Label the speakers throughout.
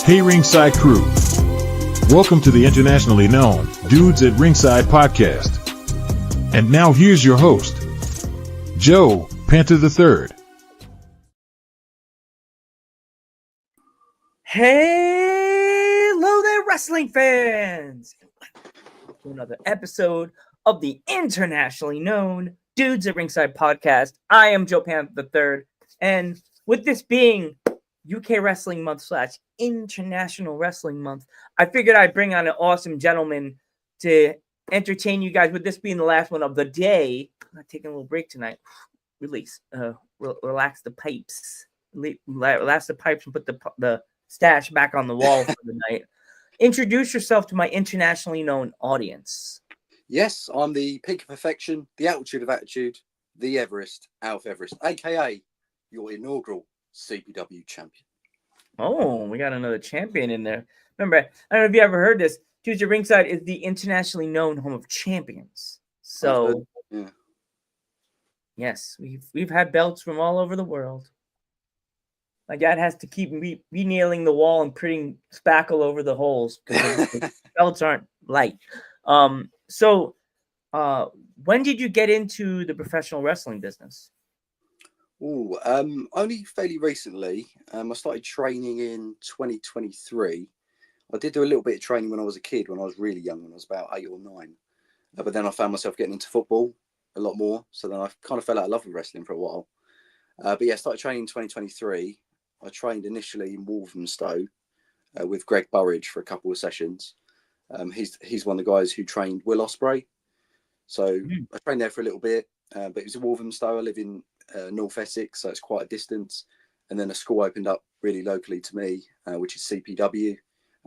Speaker 1: Hey Ringside crew, welcome to the internationally known Dudes at Ringside podcast. And now here's your host, Joe Panther III.
Speaker 2: Hello there, wrestling fans! To another episode of the internationally known Dudes at Ringside podcast. I am Joe Panther III, and with this being UK Wrestling Month / International Wrestling Month, I figured I'd bring on an awesome gentleman to entertain you guys with this being the last one of the day. I'm not taking a little break tonight. Relax the pipes. Relax the pipes and put the stash back on the wall for the night. Introduce yourself to my internationally known audience.
Speaker 3: Yes, I'm the peak of perfection, the altitude of attitude, the Everest, Alf Everest, aka your inaugural CPW champion.
Speaker 2: Oh, we got another champion in there. Remember, I don't know if you ever heard this. Tuesday Ringside is the internationally known home of champions. So,
Speaker 3: yeah.
Speaker 2: Yes, we've had belts from all over the world. My dad has to keep re-nailing the wall and putting spackle over the holes because the belts aren't light. So, when did you get into the professional wrestling business?
Speaker 3: Only fairly recently. I started training in 2023. I did do a little bit of training when I was a kid, when I was really young, when I was about 8 or 9. But then I found myself getting into football a lot more. So then I kind of fell out of love with wrestling for a while. But yeah, I started training in 2023. I trained initially in Walthamstow with Greg Burridge for a couple of sessions. He's one of the guys who trained Will Ospreay. So I trained there for a little bit, but it was in Walthamstow. I live in North Essex, so it's quite a distance. And then a school opened up really locally to me, which is CPW.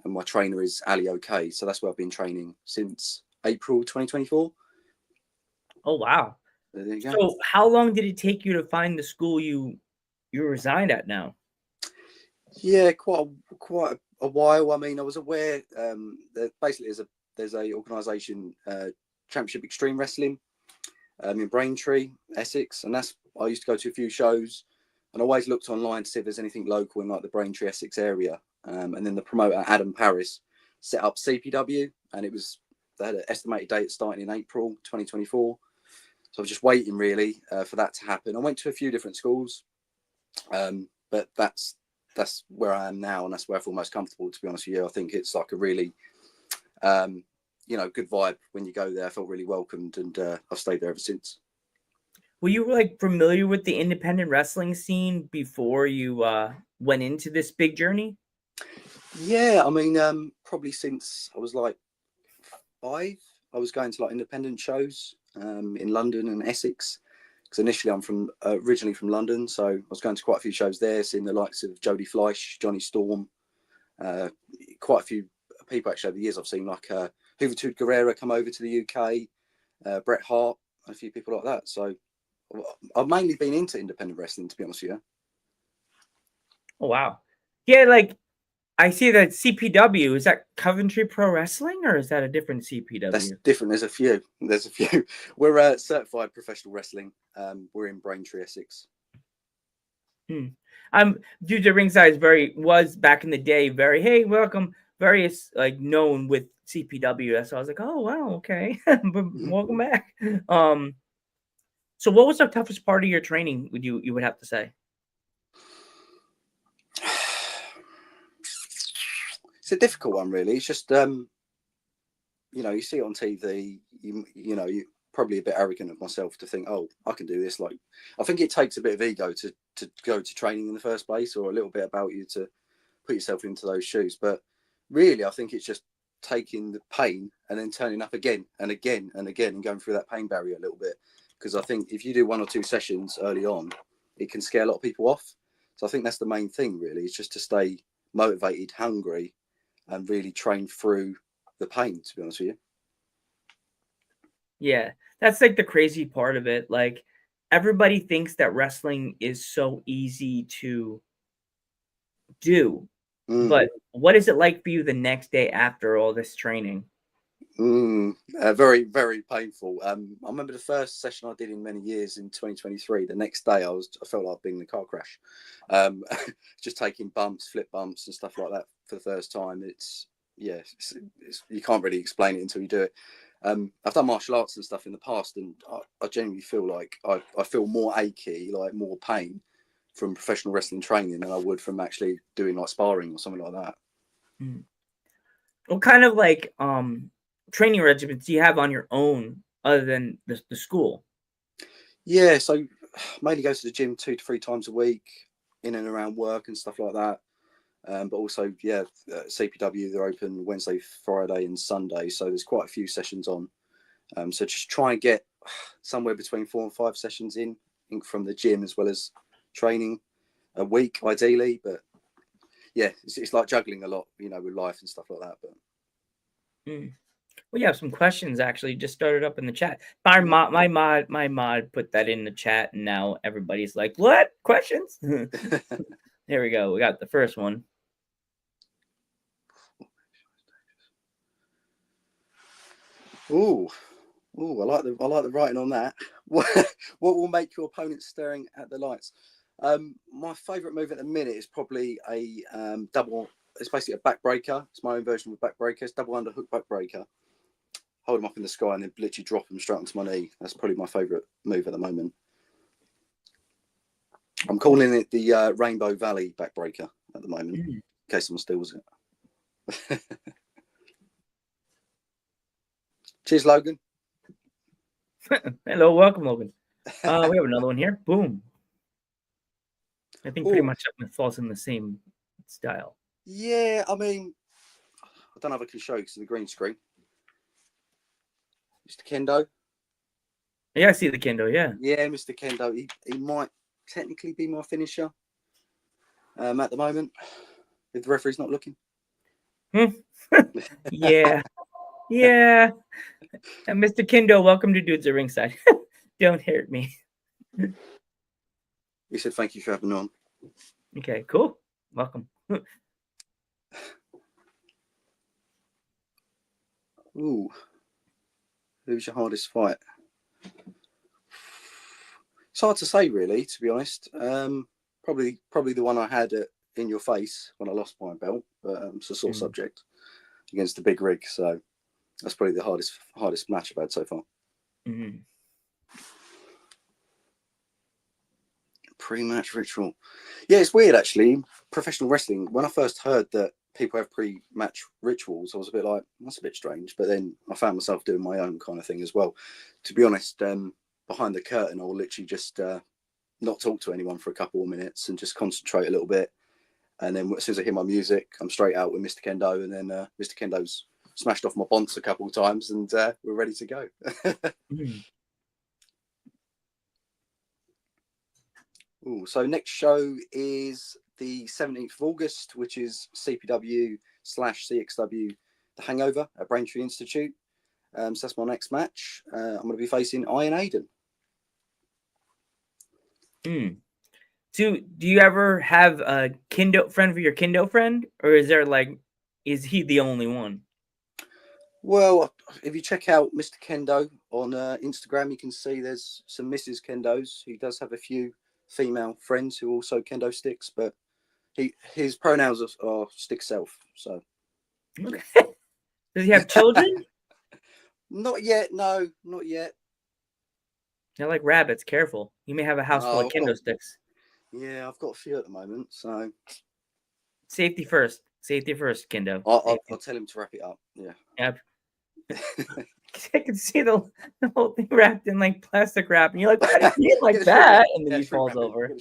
Speaker 3: And my trainer is Ali OK. So that's where I've been training since April 2024.
Speaker 2: Oh, wow.
Speaker 3: There you go.
Speaker 2: So how long did it take you to find the school you resigned at now?
Speaker 3: Yeah, quite a while. I mean, I was aware that basically there's a organisation, Championship Extreme Wrestling, in Braintree, Essex, and I used to go to a few shows, and I always looked online to see if there's anything local in like the Braintree, Essex area. And then the promoter Adam Paris set up CPW, and they had an estimated date starting in April 2024. So I was just waiting really for that to happen. I went to a few different schools, but that's where I am now, and that's where I feel most comfortable, to be honest with you. I think it's like a really, good vibe when you go there. I felt really welcomed, and I've stayed there ever since.
Speaker 2: Were you like familiar with the independent wrestling scene before you went into this big journey?
Speaker 3: Yeah, I mean, probably since I was like 5, I was going to like independent shows in London and Essex. Because initially I'm originally from London, so I was going to quite a few shows there, seeing the likes of Jodie Fleisch, Johnny Storm, quite a few people actually over the years I've seen, like Juventud Guerrera come over to the UK, Bret Hart, and a few people like that. So I've mainly been into independent wrestling, to be honest with you.
Speaker 2: Oh, wow. Yeah, like I see that CPW, is that Coventry Pro Wrestling, or is that a different CPW?
Speaker 3: That's different. There's a few. We're certified professional wrestling. We're in Braintree, Essex.
Speaker 2: Due to Ringside was back in the day very welcome, very like known with CPW. So I was like, oh wow, okay, welcome back. So what was the toughest part of your training? You would have to say?
Speaker 3: It's a difficult one, really. It's just, you see it on TV, you're probably a bit arrogant of myself to think, oh, I can do this. Like, I think it takes a bit of ego to go to training in the first place, or a little bit about you to put yourself into those shoes. But really, I think it's just taking the pain and then turning up again and again and again and going through that pain barrier a little bit. Because I think if you do 1 or 2 sessions early on, it can scare a lot of people off. So I think that's the main thing, really, is just to stay motivated, hungry, and really train through the pain, to be honest with you.
Speaker 2: Yeah, that's like the crazy part of it. Like, everybody thinks that wrestling is so easy to do. But what is it like for you the next day after all this training?
Speaker 3: Very, very painful. I remember the first session I did in many years in 2023. The next day, I felt like being in a car crash, just taking bumps, flip bumps, and stuff like that for the first time. It's you can't really explain it until you do it. I've done martial arts and stuff in the past, and I genuinely feel like I feel more achy, like more pain from professional wrestling training than I would from actually doing like sparring or something like that.
Speaker 2: Mm. What kind of like training regimens do you have on your own other than the school?
Speaker 3: Yeah, so mainly go to the gym 2 to 3 times a week, in and around work and stuff like that. But also, CPW, they're open Wednesday, Friday, and Sunday, so there's quite a few sessions on. So just try and get somewhere between 4 and 5 sessions in from the gym as well as training a week, ideally. But yeah, it's like juggling a lot, with life and stuff like that. But
Speaker 2: We have some questions actually just started up in the chat. My mod put that in the chat, and now everybody's like, "What questions?" There we go. We got the first one.
Speaker 3: Ooh, I like the writing on that. What will make your opponent staring at the lights? My favourite move at the minute is probably a double. It's basically a backbreaker. It's my own version of a backbreaker. It's double underhook backbreaker. Hold them up in the sky and then literally drop them straight onto my knee. That's probably my favourite move at the moment. I'm calling it the Rainbow Valley backbreaker at the moment, in case someone steals it. Cheers, Logan.
Speaker 2: Hello, welcome, Logan. We have another one here. Boom. I think pretty much that falls in the same style.
Speaker 3: Yeah, I mean, I don't know if I can show you because of the green screen. Mr. Kendo.
Speaker 2: Yeah, I see the Kendo, yeah.
Speaker 3: Yeah, Mr. Kendo. He might technically be my finisher at the moment, if the referee's not looking.
Speaker 2: Yeah. Yeah. And Mr. Kendo, welcome to Dudes at Ringside. Don't hurt me.
Speaker 3: He said thank you for having me on.
Speaker 2: Okay, cool. Welcome.
Speaker 3: Ooh. Who's your hardest fight? It's hard to say, really, to be honest. Probably the one I had in your face when I lost my belt, but it's a sore subject against the big rig. So that's probably the hardest match I've had so far.
Speaker 2: Mm-hmm.
Speaker 3: Pre-match ritual. Yeah, it's weird actually. Professional wrestling. When I first heard that people have pre-match rituals, I was a bit like, that's a bit strange. But then I found myself doing my own kind of thing as well. To be honest, behind the curtain, I'll literally just not talk to anyone for a couple of minutes and just concentrate a little bit. And then as soon as I hear my music, I'm straight out with Mr. Kendo. And then Mr. Kendo's smashed off my bonds a couple of times and we're ready to go. Ooh, so next show is the 17th of August, which is CPW/CXW The Hangover at Braintree Institute. So that's my next match. I'm going to be facing Iron Aiden.
Speaker 2: So do you ever have a Kendo friend for your Kendo friend? Or is he the only one?
Speaker 3: Well, if you check out Mr. Kendo on Instagram, you can see there's some Mrs. Kendos. He does have a few female friends who also kendo sticks, but his pronouns are stick self. So
Speaker 2: okay. Does he have children?
Speaker 3: Not yet. No, not yet.
Speaker 2: They're like rabbits. Careful, you may have a house full of kendo sticks.
Speaker 3: Yeah, I've got a few at the moment. So
Speaker 2: safety first, Kendo.
Speaker 3: I'll tell him to wrap it up. Yeah.
Speaker 2: Yep. I can see the whole thing wrapped in like plastic wrap, and you're like, "Why did you eat like that?" And then he falls over.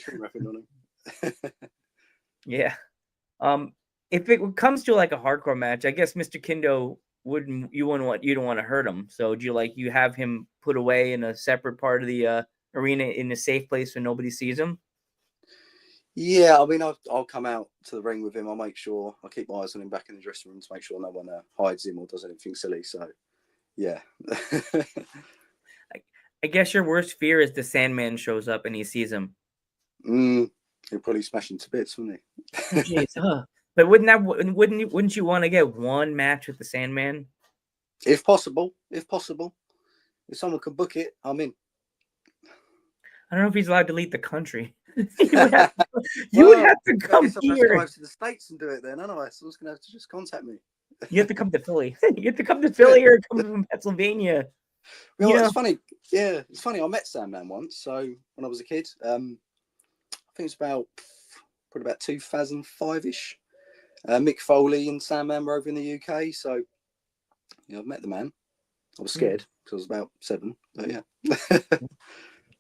Speaker 2: Yeah. If it comes to like a hardcore match, I guess Mr. Kendo you don't want to hurt him. So do you have him put away in a separate part of the arena in a safe place where nobody sees him?
Speaker 3: Yeah, I mean, I'll come out to the ring with him. I'll make sure I keep my eyes on him back in the dressing room to make sure no one hides him or does anything silly. So, yeah.
Speaker 2: I guess your worst fear is the Sandman shows up and he sees him.
Speaker 3: He'll probably smash him to bits, wouldn't he?
Speaker 2: Jeez, But wouldn't you want to get one match with the Sandman?
Speaker 3: If possible. If someone can book it, I'm in.
Speaker 2: I don't know if he's allowed to leave the country. you would have
Speaker 3: Well,
Speaker 2: to
Speaker 3: I
Speaker 2: come
Speaker 3: guess I'll have to
Speaker 2: here.
Speaker 3: go over to the States and do it then. Otherwise, someone's going to have to just contact me.
Speaker 2: You have to come to Philly. You have to come to Philly or come from Pennsylvania.
Speaker 3: Well,
Speaker 2: You know?
Speaker 3: it's funny. Yeah, it's funny. I met Sandman once. So when I was a kid, I think it's probably about 2005-ish. Mick Foley and Sandman were over in the UK. So yeah, I've met the man. I was scared because I was about 7. But yeah.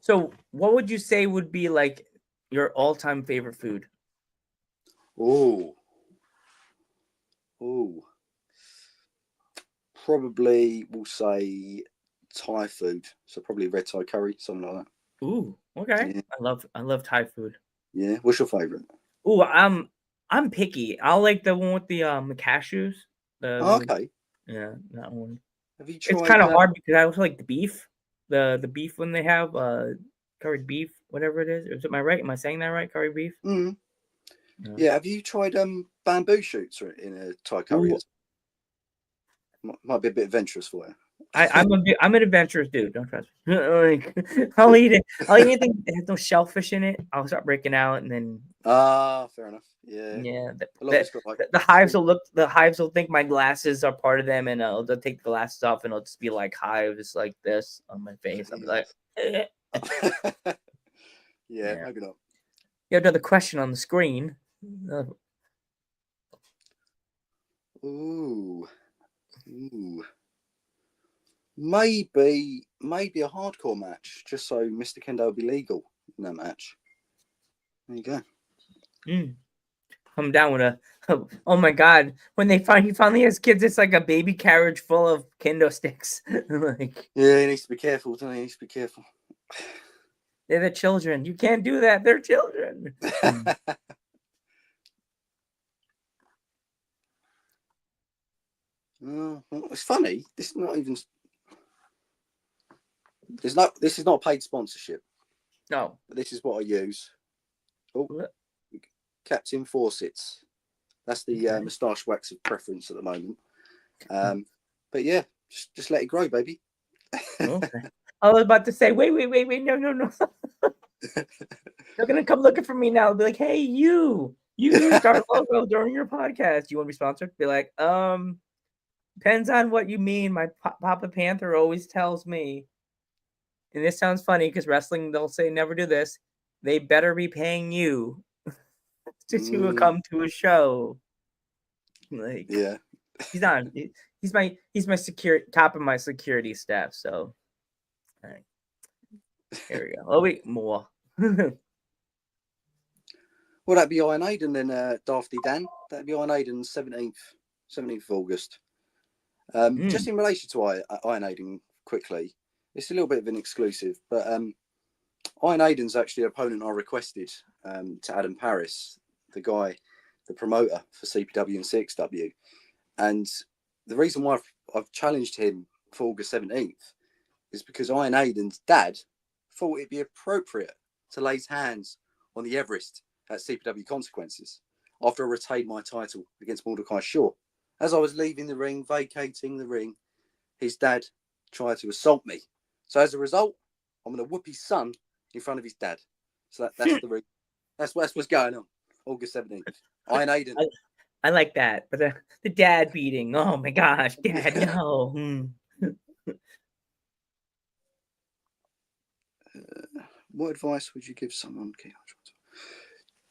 Speaker 2: So what would you say would be like your all-time favorite food?
Speaker 3: Oh. Probably we'll say Thai food. So probably red Thai curry, something like that.
Speaker 2: Ooh, okay.
Speaker 3: Yeah.
Speaker 2: I love Thai food.
Speaker 3: Yeah. What's your favorite?
Speaker 2: Ooh, I'm picky. I'll like the one with the cashews.
Speaker 3: Okay.
Speaker 2: Yeah, that one.
Speaker 3: Have you tried?
Speaker 2: It's kind of hard because I also like the beef. The beef when they have curried beef, whatever it is. Am I right? Am I saying that right? Curried beef?
Speaker 3: Mm. Yeah. Have you tried bamboo shoots in a Thai curry? Might be a bit adventurous for you.
Speaker 2: I'm an adventurous dude. Don't trust me. Like, I'll eat it. I'll eat anything that has no shellfish in it. I'll start breaking out, and then
Speaker 3: Fair enough. Yeah.
Speaker 2: yeah,
Speaker 3: The
Speaker 2: hives will think my glasses are part of them, and they'll take the glasses off, and it'll just be like hives like this on my face. I'll be like,
Speaker 3: yeah, maybe not.
Speaker 2: You have another question on the screen.
Speaker 3: Ooh. Maybe a hardcore match, just so Mr. Kendo will be legal in that match. There you go.
Speaker 2: Come down with a oh my god! When he finally has kids, it's like a baby carriage full of kendo sticks. Like,
Speaker 3: yeah, he needs to be careful, doesn't he? He needs to be careful.
Speaker 2: They're the children. You can't do that. They're children.
Speaker 3: It's funny. This is not even. This is not paid sponsorship.
Speaker 2: No.
Speaker 3: But this is what I use. Oh, Captain Fawcett's. That's the moustache wax of preference at the moment. But yeah, just let it grow, baby.
Speaker 2: Okay. I was about to say, wait, no. They're gonna come looking for me now. Be like, hey, you used our logo during your podcast. You want to be sponsored? Be like, depends on what you mean. My Papa Panther always tells me, and this sounds funny because wrestling, they'll say never do this. They better be paying you to come to a show. Like,
Speaker 3: yeah,
Speaker 2: he's on. He's my security, top of my security staff. So, all right, here we go. Oh wait, more.
Speaker 3: Well, that'd be Iron Maiden then, Dafty Dan. That'd be Iron Maiden 17th of August. Just in relation to Iron Maiden, quickly, it's a little bit of an exclusive, but Iron Maiden's actually an opponent I requested to Adam Paris, the promoter for CPW and CXW. And the reason why I've challenged him for August 17th is because Iron Maiden's dad thought it'd be appropriate to lay his hands on the Everest at CPW Consequences after I retained my title against Mordecai Shaw. As I was leaving the ring, vacating the ring, his dad tried to assault me. So as a result, I'm going to whoop his son in front of his dad. So that's the reason. That's what's going on. August 17th. Iron Maiden.
Speaker 2: I like that, but the dad beating. Oh my gosh, dad, no.
Speaker 3: What advice would you give someone?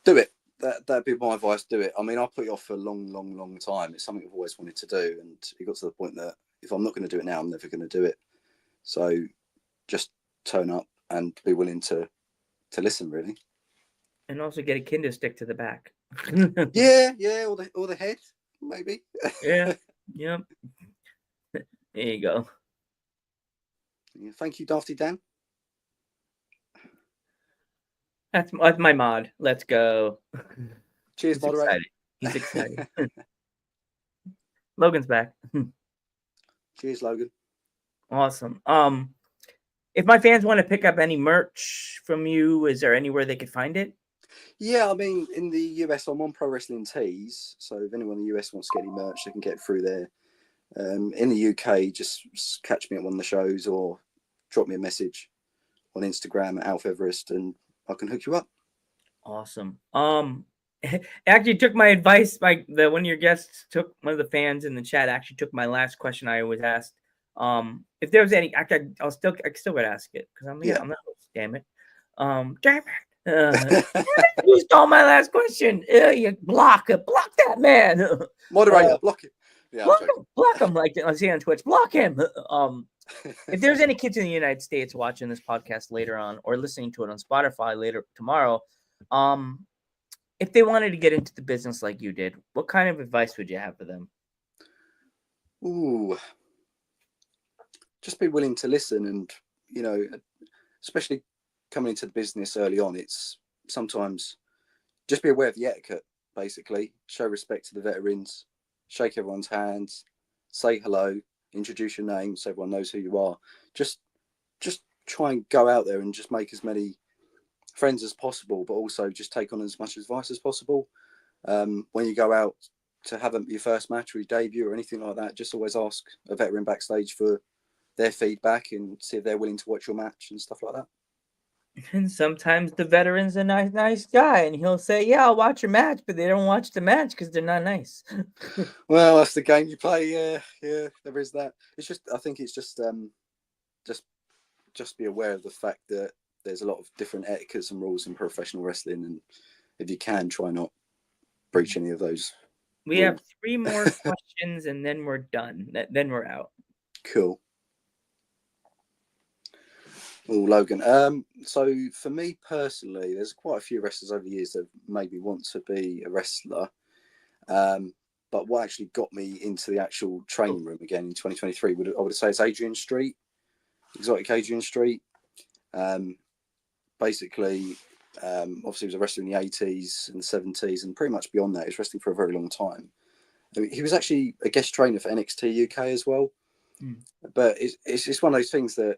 Speaker 3: Do it. That'd be my advice. Do it. I mean, I put it off for a long time. It's something I've always wanted to do, and it got to the point that if I'm not going to do it now, I'm never going to do it. So just turn up and be willing to listen, really.
Speaker 2: And also get a kendo stick to the back.
Speaker 3: yeah, or the head, maybe.
Speaker 2: Yeah. There you go.
Speaker 3: Yeah, thank you, Dafty Dan.
Speaker 2: That's my mod. Let's go.
Speaker 3: Cheers, moderator.
Speaker 2: He's excited. Logan's back.
Speaker 3: Cheers, Logan.
Speaker 2: Awesome. If my fans want to pick up any merch from you, is there anywhere they could find it?
Speaker 3: Yeah, I mean, in the US, I'm on Pro Wrestling Tees. So if anyone in the US wants to get any merch, they can get it through there. In the UK, just catch me at one of the shows or drop me a message on Instagram at Alf Everest, and I can hook you up.
Speaker 2: Awesome. Actually took my advice. One of your guests took, one of the fans in the chat actually took my last question I always asked. If there was any, I still gotta ask it because I'm the host. Damn it. Damn it. You stole my last question. You block that man.
Speaker 3: Moderator, block him. Yeah,
Speaker 2: block him like I see on Twitch. Block him. If there's any kids in the United States watching this podcast later on or listening to it on Spotify later tomorrow, if they wanted to get into the business like you did, what kind of advice would you have for them?
Speaker 3: Ooh, just be willing to listen, and especially coming into the business early on, it's sometimes just be aware of the etiquette. Basically, show respect to the veterans, shake everyone's hands, say hello, introduce your name so everyone knows who you are. Just try and go out there and just make as many friends as possible, but also just take on as much advice as possible. When you go out to have your first match or your debut or anything like that, just always ask a veteran backstage for their feedback and see if they're willing to watch your match and stuff like that.
Speaker 2: And sometimes the veteran's a nice guy, and he'll say, "Yeah, I'll watch your match," but they don't watch the match because they're not nice.
Speaker 3: Well, that's the game you play. Yeah, there is that. It's just, I think it's just be aware of the fact that there's a lot of different etiquettes and rules in professional wrestling, and if you can, try not breach any of those.
Speaker 2: We have 3 more questions, and then we're done. Then we're out.
Speaker 3: Cool. Oh, Logan. So for me personally, there's quite a few wrestlers over the years that made me want to be a wrestler. But what actually got me into the actual training room again in 2023, I would say it's Adrian Street, Exotic Adrian Street. Basically, obviously he was a wrestler in the 80s and the 70s, and pretty much beyond that, he was wrestling for a very long time. I mean, he was actually a guest trainer for NXT UK as well. But it's one of those things that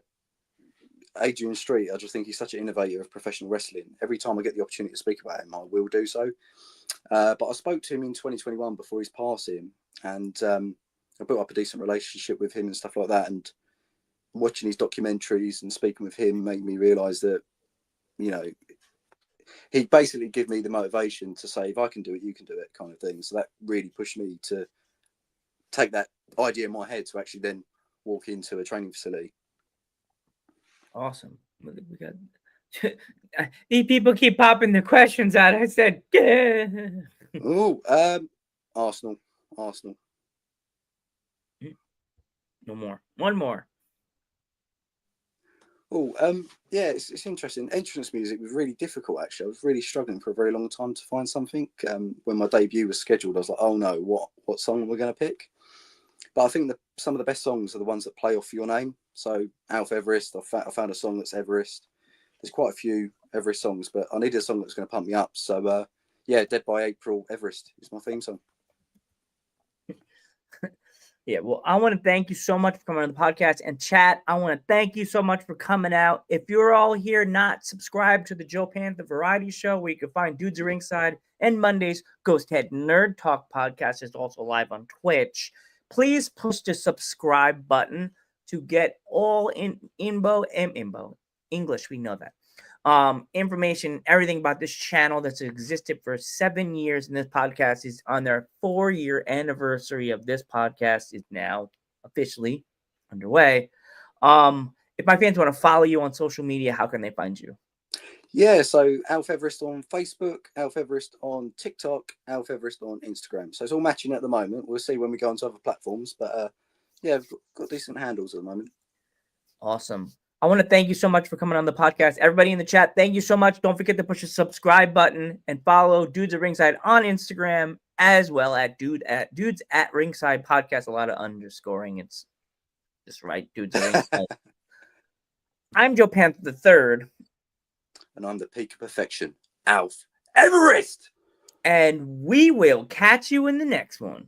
Speaker 3: Adrian Street, I just think he's such an innovator of professional wrestling. Every time I get the opportunity to speak about him, I will do so. But I spoke to him in 2021 before his passing, and I built up a decent relationship with him and stuff like that. And watching his documentaries and speaking with him made me realise that, he'd basically give me the motivation to say, if I can do it, you can do it, kind of thing. So that really pushed me to take that idea in my head to actually then walk into a training facility.
Speaker 2: Awesome. We got these people keep popping their questions out. I said,
Speaker 3: Arsenal.
Speaker 2: No more. One more.
Speaker 3: It's interesting. Entrance music was really difficult, actually. I was really struggling for a very long time to find something. When my debut was scheduled, I was like, oh no, what song are we going to pick? But I think that some of the best songs are the ones that play off your name. So Alf Everest, I found a song that's Everest. There's quite a few Everest songs, but I needed a song that's going to pump me up. So Dead by April, Everest is my theme song.
Speaker 2: Yeah, well, I want to thank you so much for coming on the podcast. And chat, I want to thank you so much for coming out. If you're all here not subscribed to the Joe Panther Variety Show, where you can find Dudes at Ringside, and Mondays, Ghost Head Nerd Talk podcast is also live on Twitch. Please push the subscribe button to get all English, we know that. Information, everything about this channel that's existed for 7 years, and this podcast is on their 4-year anniversary of this podcast is now officially underway. If my fans want to follow you on social media, how can they find you?
Speaker 3: Yeah, so Alf Everest on Facebook, Alf Everest on TikTok, Alf Everest on Instagram. So it's all matching at the moment. We'll see when we go onto other platforms, but I've got decent handles at the moment.
Speaker 2: Awesome. I want to thank you so much for coming on the podcast. Everybody in the chat, thank you so much. Don't forget to push the subscribe button and follow Dudes at Ringside on Instagram, as well at Dudes at Ringside podcast. A lot of underscoring. It's just right, Dudes at Ringside. I'm Joe Panther III.
Speaker 3: And I'm the peak of perfection, Alf Everest.
Speaker 2: And we will catch you in the next one.